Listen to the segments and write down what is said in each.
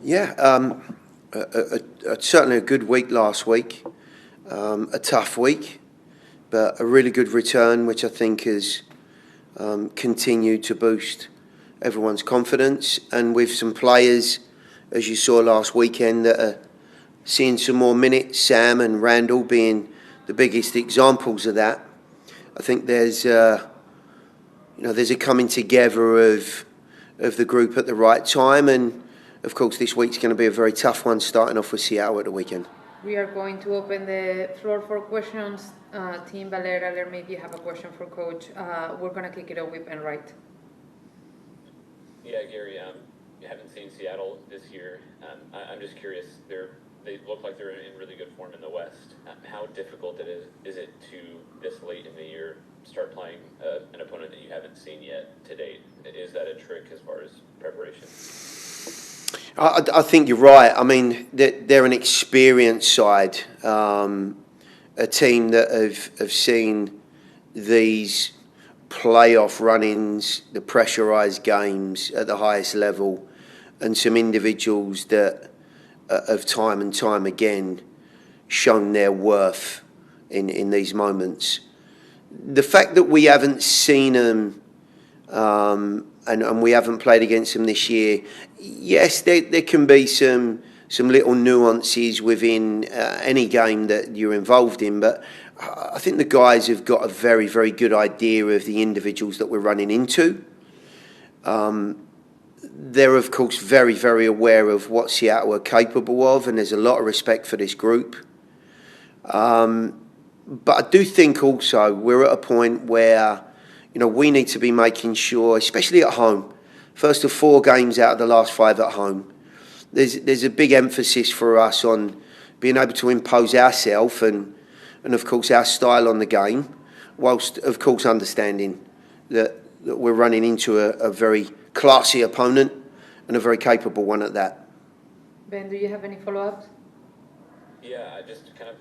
Yeah, certainly a good week last week, a tough week, but a really good return, which I think has continued to boost everyone's confidence. And with some players, as you saw last weekend, that are seeing some more minutes, Sam and Randall being the biggest examples of that. I think there's a coming together of the group at the right time, and of course this week's going to be a very tough one, starting off with Seattle at the weekend. We are going to open the floor for questions. Team Valera, maybe you have a question for Coach. We're going to kick it off with Enright. Yeah, Gary, you haven't seen Seattle this year. I'm just curious, they look like they're in really good form in the West. How difficult is it to, this late in the year, start playing an opponent that you haven't seen yet to date? Is that a trick as far as preparation? I think you're right. I mean, they're an experienced side, a team that have seen these playoff run-ins, the pressurised games at the highest level, and some individuals that have time and time again shown their worth in these moments. The fact that we haven't seen them and we haven't played against them this year, yes, there can be some little nuances within any game that you're involved in, but I think the guys have got a very, very good idea of the individuals that we're running into. They're, of course, very, very aware of what Seattle are capable of, and there's a lot of respect for this group. But I do think also we're at a point where, we need to be making sure, especially at home, first of 4 games out of the last 5 at home, there's a big emphasis for us on being able to impose ourselves and of course our style on the game, whilst of course understanding that we're running into a very classy opponent and a very capable one at that. Ben, do you have any follow-ups? Yeah, I just kind of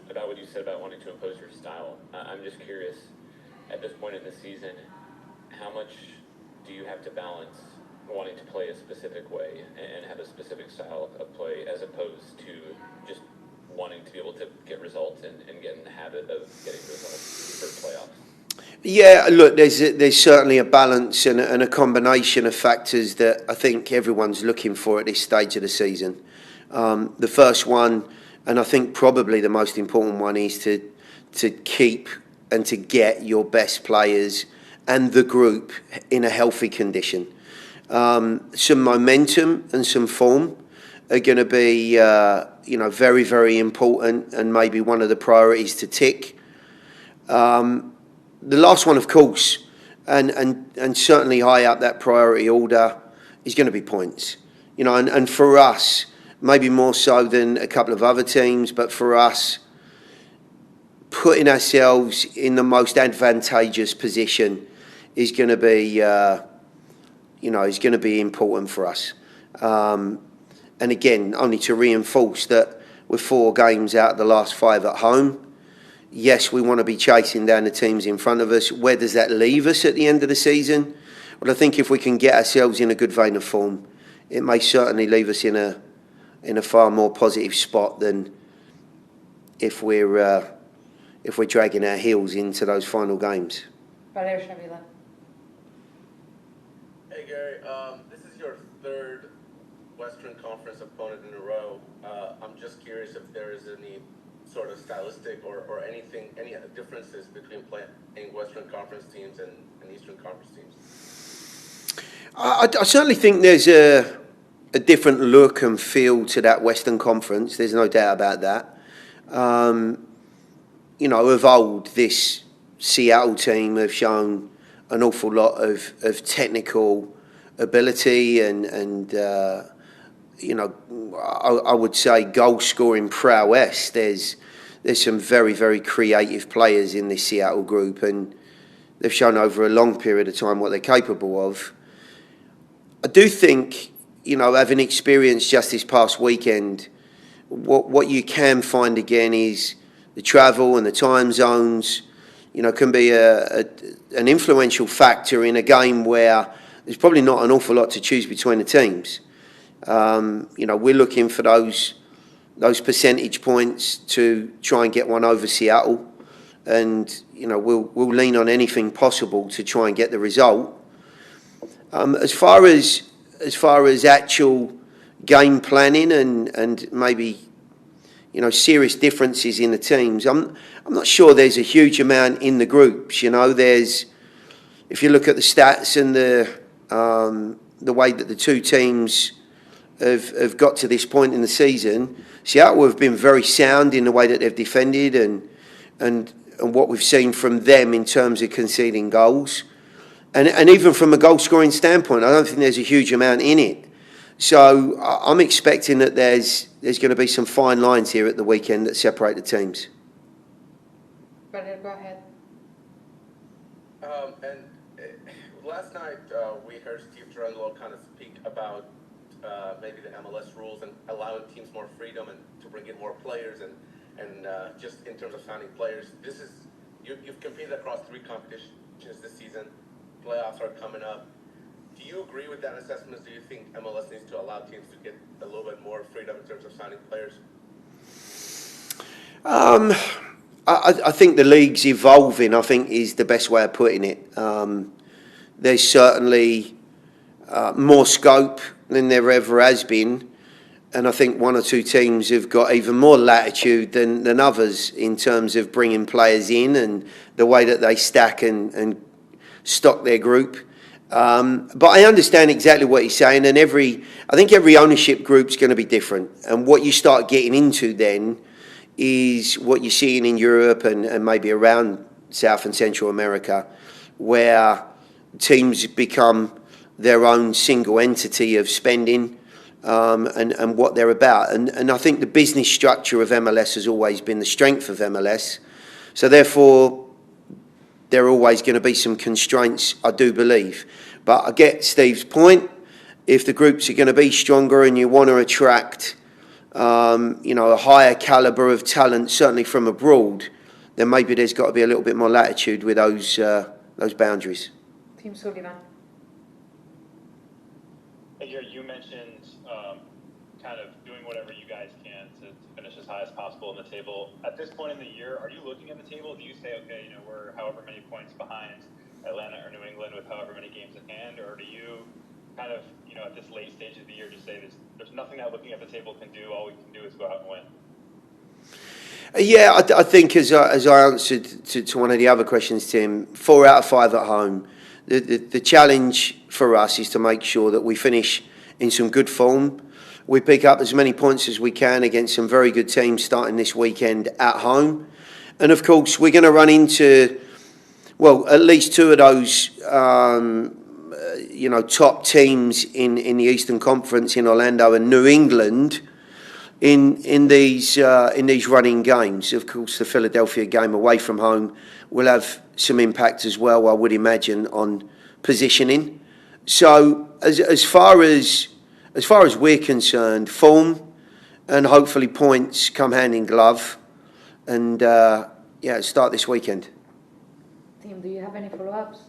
about what you said about wanting to impose your style. I'm just curious, at this point in the season, how much do you have to balance wanting to play a specific way and have a specific style of play as opposed to just wanting to be able to get results and get in the habit of getting results for playoffs? Yeah, look, there's certainly a balance and a combination of factors that I think everyone's looking for at this stage of the season. The first one, and I think probably the most important one, is to keep and to get your best players and the group in a healthy condition. Some momentum and some form are going to be, very, very important, and maybe one of the priorities to tick. The last one, of course, and certainly high up that priority order, is going to be points. And for us, maybe more so than a couple of other teams, but for us, putting ourselves in the most advantageous position is going to be, is going to be important for us. And again, only to reinforce that with 4 games out of the last 5 at home, yes, we want to be chasing down the teams in front of us. Where does that leave us at the end of the season? Well, I think if we can get ourselves in a good vein of form, it may certainly leave us in a far more positive spot than if we're dragging our heels into those final games. Hey Gary, this is your 3rd Western Conference opponent in a row. I'm just curious if there is any sort of stylistic or any differences between playing Western Conference teams and Eastern Conference teams. I certainly think there's a different look and feel to that Western Conference. There's no doubt about that. Of old, this Seattle team have shown an awful lot of technical ability and I would say goal-scoring prowess. There's some very, very creative players in this Seattle group, and they've shown over a long period of time what they're capable of. I do think, having experienced just this past weekend, what you can find again is the travel and the time zones, can be an influential factor in a game where there's probably not an awful lot to choose between the teams. We're looking for those percentage points to try and get one over Seattle, and we'll lean on anything possible to try and get the result. As far as actual game planning and maybe serious differences in the teams, I'm not sure there's a huge amount in the groups. If you look at the stats and the way that the two teams have got to this point in the season, Seattle have been very sound in the way that they've defended and what we've seen from them in terms of conceding goals. And even from a goal-scoring standpoint, I don't think there's a huge amount in it. So I'm expecting that there's going to be some fine lines here at the weekend that separate the teams. But go ahead. Last night we heard Steve Durangelo kind of speak about maybe the MLS rules and allowing teams more freedom and to bring in more players and just in terms of signing players. You've competed across 3 competitions this season. Playoffs are coming up. Do you agree with that assessment? Do you think MLS needs to allow teams to get a little bit more freedom in terms of signing players? I think the league's evolving, I think, is the best way of putting it. There's certainly more scope than there ever has been, and I think 1 or 2 teams have got even more latitude than others in terms of bringing players in and the way that they stack and stock their group. But I understand exactly what he's saying, and I think every ownership group's going to be different. And what you start getting into then is what you're seeing in Europe and maybe around South and Central America, where teams become their own single entity of spending and what they're about. And I think the business structure of MLS has always been the strength of MLS. So therefore, there are always going to be some constraints, I do believe. But I get Steve's point. If the groups are going to be stronger and you want to attract, a higher calibre of talent, certainly from abroad, then maybe there's got to be a little bit more latitude with those boundaries. Team Sullivan. Hey, Jared, you mentioned kind of doing whatever you guys can to finish as high as possible in the table. At this point in the year, are you looking at the table? Do you say, okay, we're however many points behind Atlanta or New England with however many games at hand, or do you kind of, at this late stage of the year, just say there's nothing that looking at the table can do. All we can do is go out and win? Yeah, I think as I answered to one of the other questions, Tim, 4 out of 5 at home. The challenge for us is to make sure that we finish in some good form. We pick up as many points as we can against some very good teams starting this weekend at home. And of course, we're going to run into, at least 2 of those, top teams in the Eastern Conference in Orlando and New England in these running games. Of course, the Philadelphia game away from home will have some impact as well, I would imagine, on positioning. So as far as we're concerned, form and hopefully points come hand in glove, and start this weekend. Tim, do you have any follow-ups?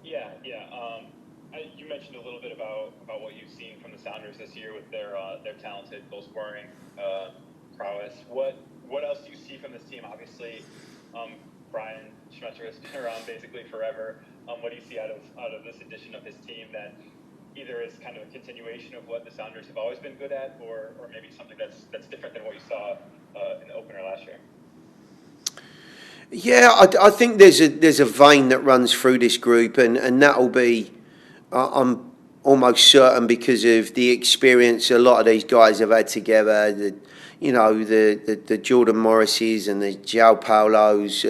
Yeah. You mentioned a little bit about what you've seen from the Sounders this year with their talented goal-scoring prowess. What else do you see from this team? Obviously, Brian Schmetzer has been around basically forever. What do you see out of this edition of his team that either is kind of a continuation of what the Sounders have always been good at, or maybe something that's different than what you saw in the opener last year? Yeah, I think there's a vein that runs through this group, and that'll be, I'm almost certain, because of the experience a lot of these guys have had together. The Jordan Morrises and the João Paulos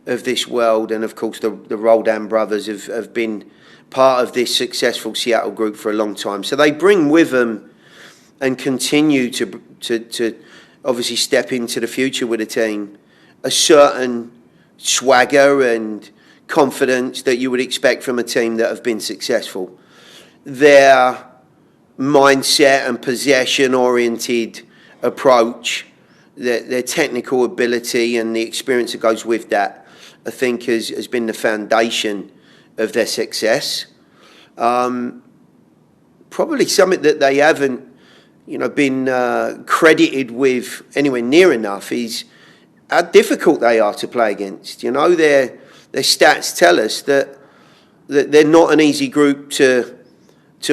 of this world, and of course the Roldan brothers have been part of this successful Seattle group for a long time. So they bring with them and continue to obviously step into the future with the team a certain swagger and confidence that you would expect from a team that have been successful. Their mindset and possession-oriented approach, their technical ability and the experience that goes with that, I think has been the foundation of their success. probably something that they haven't, been credited with anywhere near enough is how difficult they are to play against. Their stats tell us that they're not an easy group to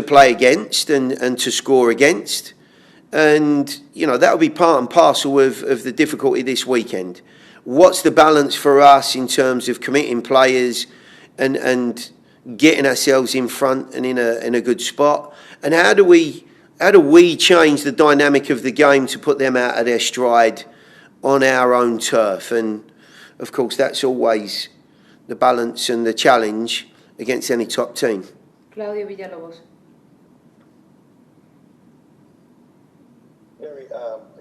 play against and to score against. And, that'll be part and parcel of the difficulty this weekend. What's the balance for us in terms of committing players and getting ourselves in front and in a good spot? And how do we change the dynamic of the game to put them out of their stride on our own turf? And, of course, that's always the balance and the challenge against any top team. Claudio Villalobos. Gary,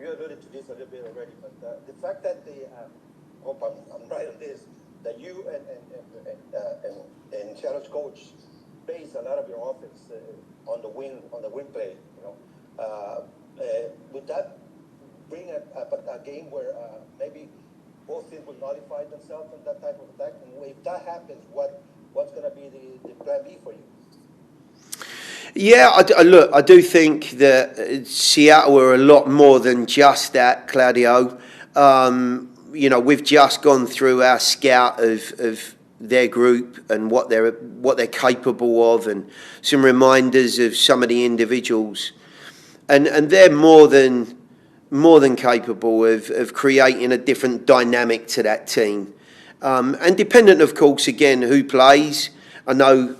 you alluded to this a little bit already, but the fact that hope I'm right on this, that you and Seattle's coach base a lot of your offense on the wing play, would that bring a game where maybe both teams will nullify themselves on that type of attack? And if that happens, what's going to be the plan B for you? Yeah, I do think that Seattle are a lot more than just that, Claudio. We've just gone through our scout of their group and what they're capable of, and some reminders of some of the individuals, and they're more than capable of creating a different dynamic to that team. And dependent, of course, again, who plays. I know,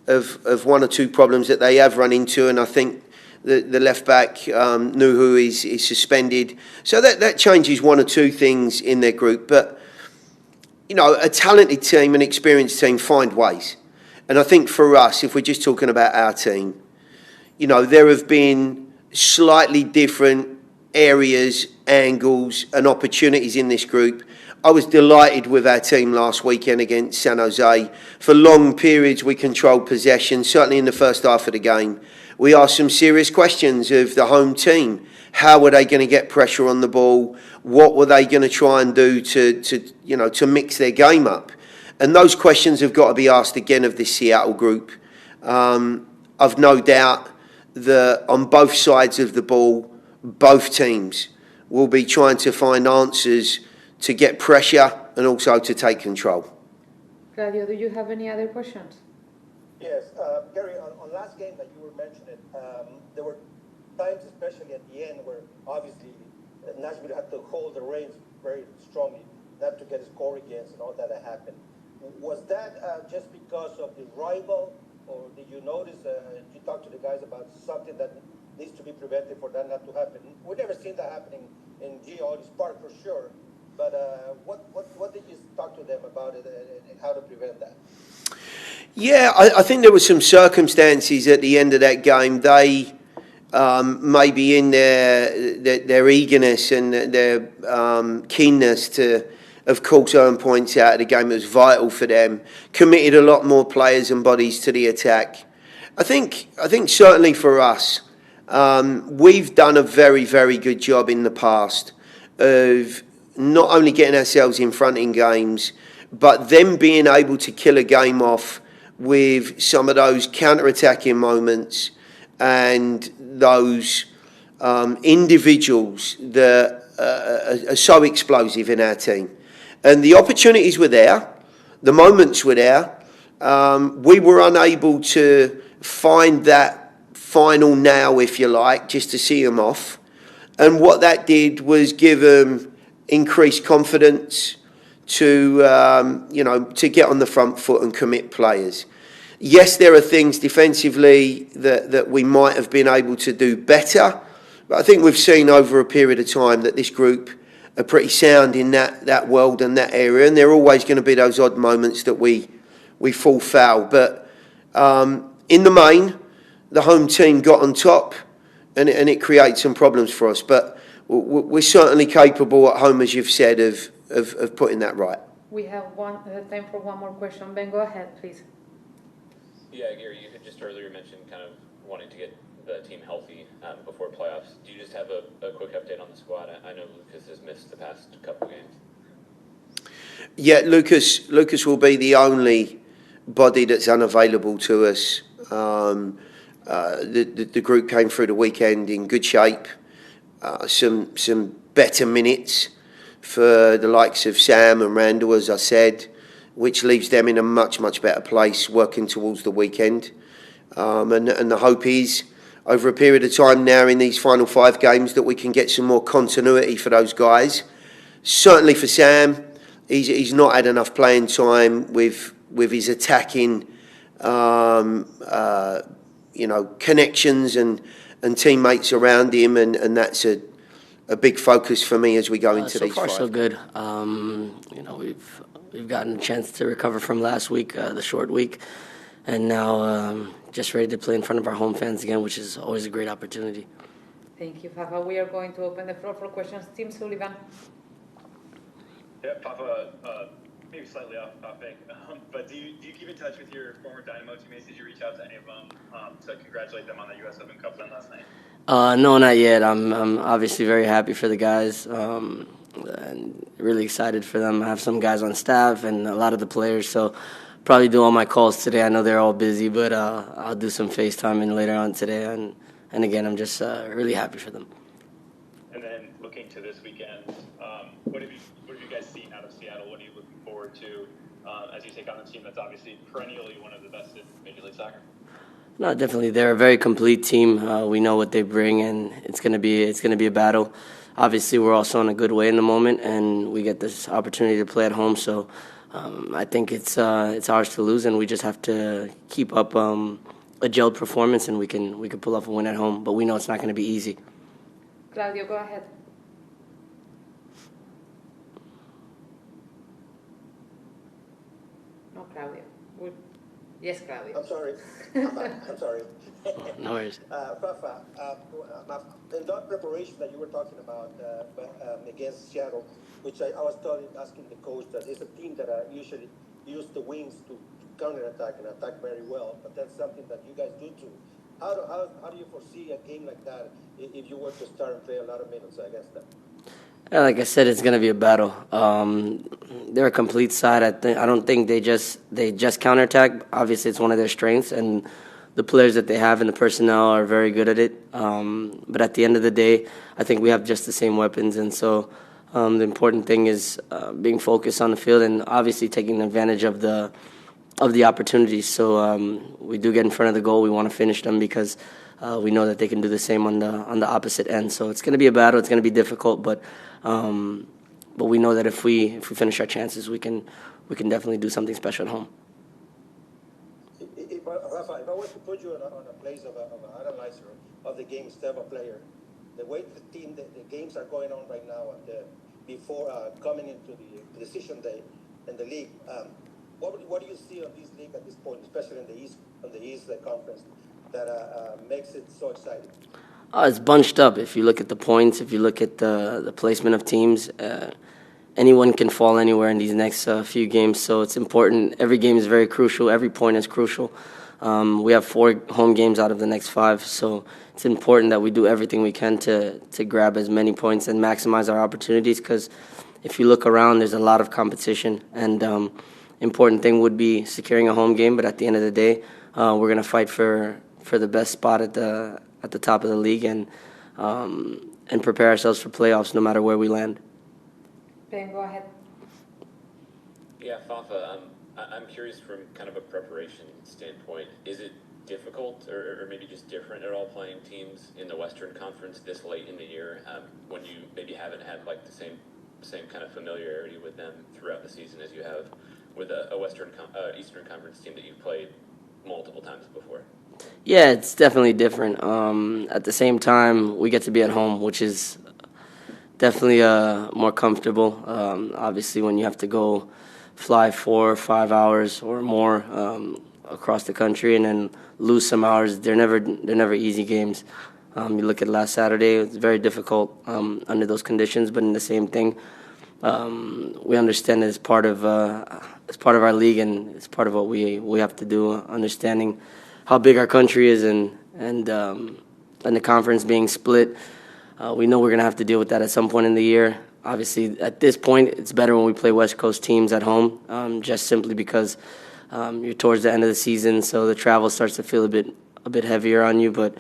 of one or two problems that they have run into, and I think the left back Nuhu is suspended, so that changes one or two things in their group. But a talented team, an experienced team, find ways. And I think for us, if we're just talking about our team, there have been slightly different areas, angles, and opportunities in this group. I was delighted with our team last weekend against San Jose. For long periods, we controlled possession, certainly in the first half of the game. We asked some serious questions of the home team. How were they going to get pressure on the ball? What were they going to try and do to mix their game up? And those questions have got to be asked again of this Seattle group. I've no doubt that on both sides of the ball, both teams will be trying to find answers to get pressure and also to take control. Claudio, do you have any other questions? Yes, Gary, on last game that you were mentioning, there were times, especially at the end, where obviously Nashville had to hold the reins very strongly, not to get a score against and all that happened. Was that just because of the rival, or did you notice, you talked to the guys about something that needs to be prevented for that not to happen? We've never seen that happening in G-Aldi's Park for sure. But what did you talk to them about it and how to prevent that? Yeah, I think there were some circumstances at the end of that game. They maybe in their eagerness and their keenness to, of course, earn points out of the game that was vital for them, committed a lot more players and bodies to the attack. I think certainly for us, we've done a very, very good job in the past of not only getting ourselves in front in games, but then being able to kill a game off with some of those counter-attacking moments and those individuals that are so explosive in our team. And the opportunities were there, the moments were there. We were unable to find that final nail, if you like, just to see them off. And what that did was give them increased confidence to get on the front foot and commit players. Yes, there are things defensively that we might have been able to do better, but I think we've seen over a period of time that this group are pretty sound in that world and that area, and there are always going to be those odd moments that we fall foul. But in the main, the home team got on top, and it creates some problems for us. But we're certainly capable at home, as you've said, of putting that right. We have time for one more question. Ben, go ahead, please. Yeah, Gary, you had just earlier mentioned kind of wanting to get the team healthy before playoffs. Do you just have a quick update on the squad? I know Lucas has missed the past couple games. Yeah, Lucas will be the only body that's unavailable to us. the group came through the weekend in good shape. Some better minutes for the likes of Sam and Randall, as I said, which leaves them in a much better place working towards the weekend. And the hope is, over a period of time now in these final 5 games, that we can get some more continuity for those guys. Certainly for Sam, he's not had enough playing time with his attacking, connections and teammates around him, and that's a big focus for me as we go into these 5. So far, so good. We've gotten a chance to recover from last week, the short week, and now just ready to play in front of our home fans again, which is always a great opportunity. Thank you, Fafa. We are going to open the floor for questions. Tim Sullivan. Yeah, Fafa, maybe slightly off topic, but do you keep in touch with your former Dynamo teammates? Did you reach out to any of them to congratulate them on the U.S. Open Cup win last night? No, not yet. I'm obviously very happy for the guys, and really excited for them. I have some guys on staff and a lot of the players, so probably do all my calls today. I know they're all busy, but I'll do some FaceTiming later on today, and again, I'm just really happy for them. And then looking to this weekend, what have you guys seen out of Seattle? What are you looking forward to as you take on a team that's obviously perennially one of the best in Major League Soccer? No, definitely. They're a very complete team. We know what they bring, and it's gonna be a battle. Obviously, we're also in a good way in the moment, and we get this opportunity to play at home. So I think it's ours to lose, and we just have to keep up a gelled performance, and we can pull off a win at home. But we know it's not going to be easy. Claudio, go ahead. No, Claudio. Yes, Claudio. I'm sorry. I'm sorry. No worries. Fafa, in that preparation that you were talking about against Seattle, which I was asking the coach that it's a team that usually use the wings to counterattack and attack very well, but that's something that you guys do too. How do you foresee a game like that if you were to start and play a lot of minutes against them? Yeah, like I said, it's going to be a battle. They're a complete side. I don't think they just counterattack. Obviously, it's one of their strengths, and the players that they have and the personnel are very good at it. But at the end of the day, I think we have just the same weapons, and so the important thing is being focused on the field and obviously taking advantage of the opportunities. So we do get in front of the goal. We want to finish them because we know that they can do the same on the opposite end. So it's going to be a battle. It's going to be difficult, but we know that if we finish our chances, we can definitely do something special at home. Rafa, if I was to put you on a place of an analyzer of the game instead of a player, the way the games are going on right now, before coming into the decision day in the league, what do you see on this league at this point, especially in the East Conference, that makes it so exciting? It's bunched up. If you look at the points, if you look at the placement of teams, anyone can fall anywhere in these next few games. So it's important. Every game is very crucial. Every point is crucial. We have 4 home games out of the next 5. So it's important that we do everything we can to grab as many points and maximize our opportunities, because if you look around, there's a lot of competition. And important thing would be securing a home game. But at the end of the day, we're going to fight for the best spot at the top of the league and prepare ourselves for playoffs no matter where we land. Ben, go ahead. Yeah, Fafa, I'm curious from kind of a preparation standpoint, is it difficult or maybe just different at all playing teams in the Western Conference this late in the year when you maybe haven't had like the same kind of familiarity with them throughout the season as you have with a Eastern Conference team that you've played multiple times before? Yeah, it's definitely different. At the same time, we get to be at home, which is definitely more comfortable. Obviously, when you have to go fly 4 or 5 hours or more across the country and then lose some hours, they're never easy games. You look at last Saturday; it was very difficult under those conditions. But in the same thing, we understand that it's part of our league and it's part of what we have to do. Understanding how big our country is and the conference being split, we know we're going to have to deal with that at some point in the year. Obviously, at this point, it's better when we play West Coast teams at home, just simply because you're towards the end of the season, so the travel starts to feel a bit a bit heavier on you, but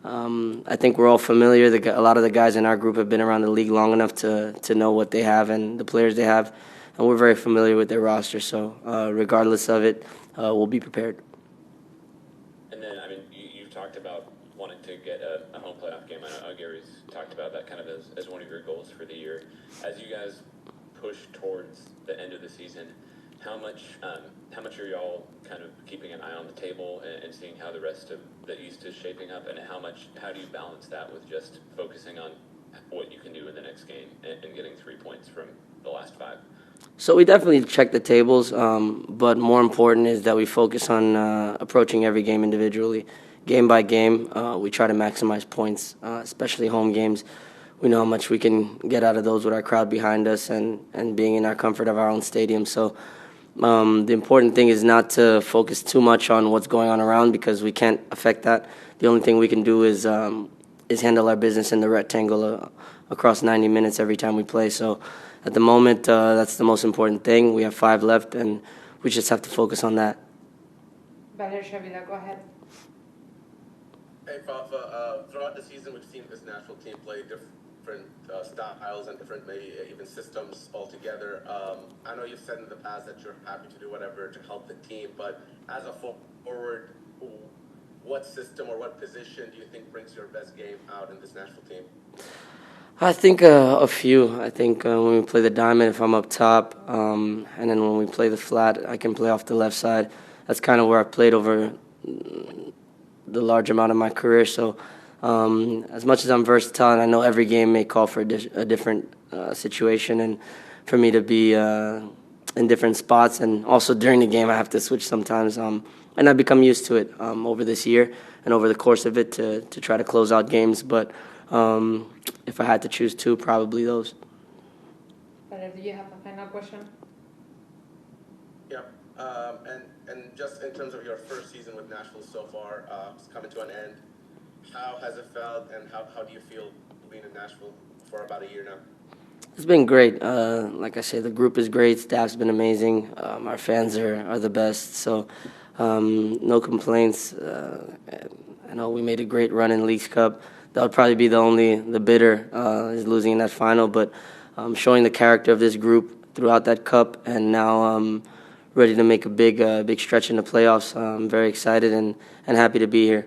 I think we're all familiar. A lot of the guys in our group have been around the league long enough to know what they have and the players they have, and we're very familiar with their roster. So regardless of it, we'll be prepared. And then, I mean, you've talked about wanting to get a home playoff game. I know Gary's talked about that kind of as one of your goals for the year. As you guys push towards the end of the season, how much are y'all kind of keeping an eye on the table and seeing how the rest of the East is shaping up, and how do you balance that with just focusing on what you can do in the next game and getting 3 points from the last 5? So we definitely check the tables, but more important is that we focus on approaching every game individually. Game by game, we try to maximize points, especially home games. We know how much we can get out of those with our crowd behind us and being in our comfort of our own stadium. So the important thing is not to focus too much on what's going on around, because we can't affect that. The only thing we can do is handle our business in the rectangle across 90 minutes every time we play. So at the moment, that's the most important thing. We have 5 left, and we just have to focus on that. Valer Shavila, go ahead. Hey, Fafa, throughout the season, we've seen this national team play different styles and different, maybe even systems altogether. I know you've said in the past that you're happy to do whatever to help the team, but as a forward, what system or what position do you think brings your best game out in this national team? I think a few. I think when we play the diamond, if I'm up top, and then when we play the flat, I can play off the left side. That's kind of where I played over the large amount of my career. So as much as I'm versatile, and I know every game may call for a different situation, and for me to be in different spots, and also during the game I have to switch sometimes, and I've become used to it over this year and over the course of it to try to close out games. But if I had to choose 2, probably those. Valer, do you have a final question? Yeah, and just in terms of your first season with Nashville so far, it's coming to an end. How has it felt, and how do you feel being in Nashville for about a year now? It's been great. Like I say, the group is great. Staff's been amazing. Our fans are the best. So no complaints. I know we made a great run in Leagues Cup. That would probably be the bitter is losing in that final. But showing the character of this group throughout that cup, and now ready to make a big stretch in the playoffs. I'm very excited and happy to be here.